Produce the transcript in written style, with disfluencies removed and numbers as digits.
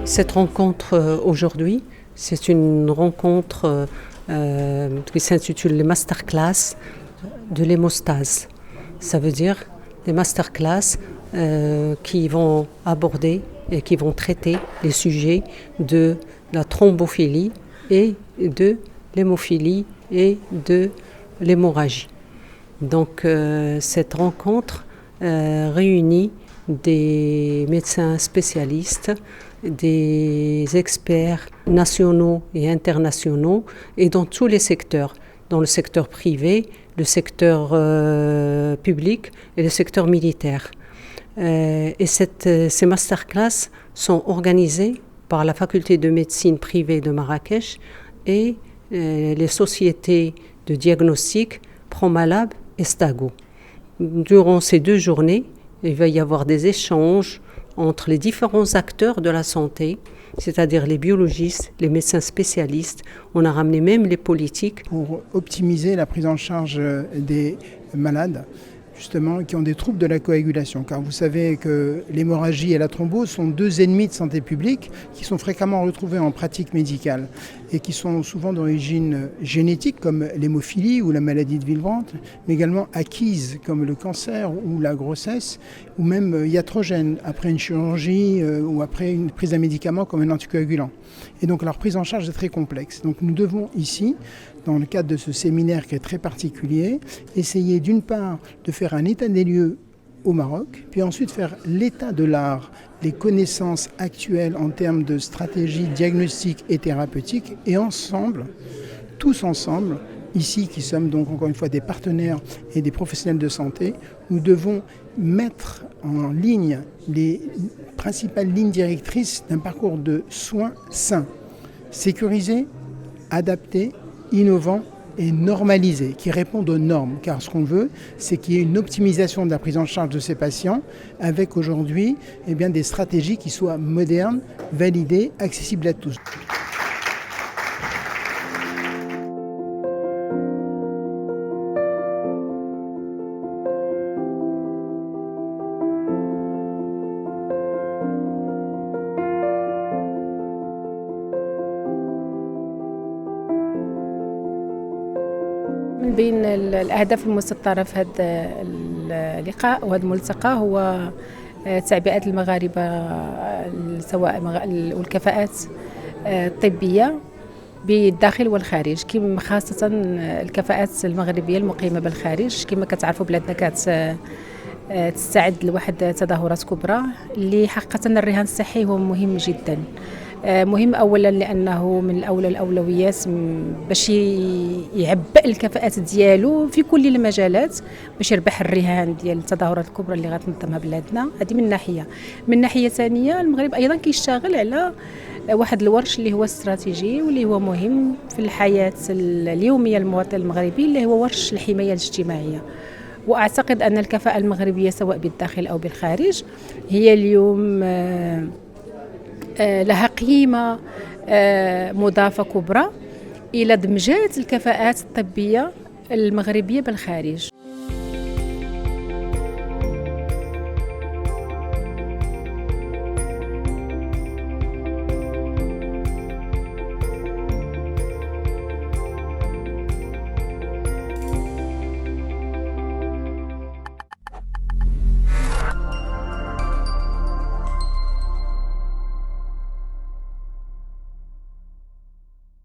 Cette rencontre aujourd'hui, c'est une rencontre qui s'intitule les masterclass de l'hémostase. Ça veut dire des masterclass qui vont aborder et qui vont traiter les sujets de la thrombophilie et de l'hémophilie et de l'hémorragie. Donc cette rencontre réunit des médecins spécialistes, des experts nationaux et internationaux et dans tous les secteurs, dans le secteur privé, le secteur public et le secteur militaire. Et ces masterclass sont organisées par la faculté de médecine privée de Marrakech et les sociétés de diagnostic Promalab et Stago. Durant ces 2 journées, il va y avoir des échanges entre les différents acteurs de la santé, c'est-à-dire les biologistes, les médecins spécialistes. On a ramené même les politiques. Pour optimiser la prise en charge des malades, justement, qui ont des troubles de la coagulation. Car vous savez que l'hémorragie et la thrombose sont 2 ennemis de santé publique qui sont fréquemment retrouvés en pratique médicale et qui sont souvent d'origine génétique comme l'hémophilie ou la maladie de Villebrand, mais également acquises comme le cancer ou la grossesse, ou même iatrogènes après une chirurgie ou après une prise d'un médicament comme un anticoagulant. Et donc leur prise en charge est très complexe. Donc nous devons ici, dans le cadre de ce séminaire qui est très particulier, essayer d'une part de faire un état des lieux au Maroc, puis ensuite faire l'état de l'art, les connaissances actuelles en termes de stratégie diagnostique et thérapeutique, et ensemble, tous ensemble, ici qui sommes donc encore une fois des partenaires et des professionnels de santé, nous devons mettre en ligne les principales lignes directrices d'un parcours de soins sains, sécurisé, adapté, innovant et normalisé, qui répondent aux normes. Car ce qu'on veut, c'est qu'il y ait une optimisation de la prise en charge de ces patients avec aujourd'hui des stratégies qui soient modernes, validées, accessibles à tous. من بين الأهداف المسطرة في هذا اللقاء وهذا الملتقى هو تعبئة المغاربة سواء والكفاءات الطبية بالداخل والخارج، كما خاصة الكفاءات المغربية المقيمة بالخارج. كما كتعرفوا بلادنا تستعد لواحد تظاهرات كبرى اللي حقيقة الرهان الصحي هو مهم جدا. مهم اولا لانه من الاولويات باش يعبئ الكفاءات ديالو في كل المجالات باش يربح الرهان ديال التظاهرات الكبرى اللي غتنظمها بلادنا. هذه من ناحيه ثانيه المغرب ايضا كيشتغل على واحد الورش اللي هو استراتيجي واللي هو مهم في الحياه اليوميه للمواطن المغربي، اللي هو ورش الحمايه الاجتماعيه. واعتقد ان الكفاءه المغربيه سواء بالداخل او بالخارج هي اليوم لها قيمة مضافة كبرى إلى دمجات الكفاءات الطبية المغربية بالخارج.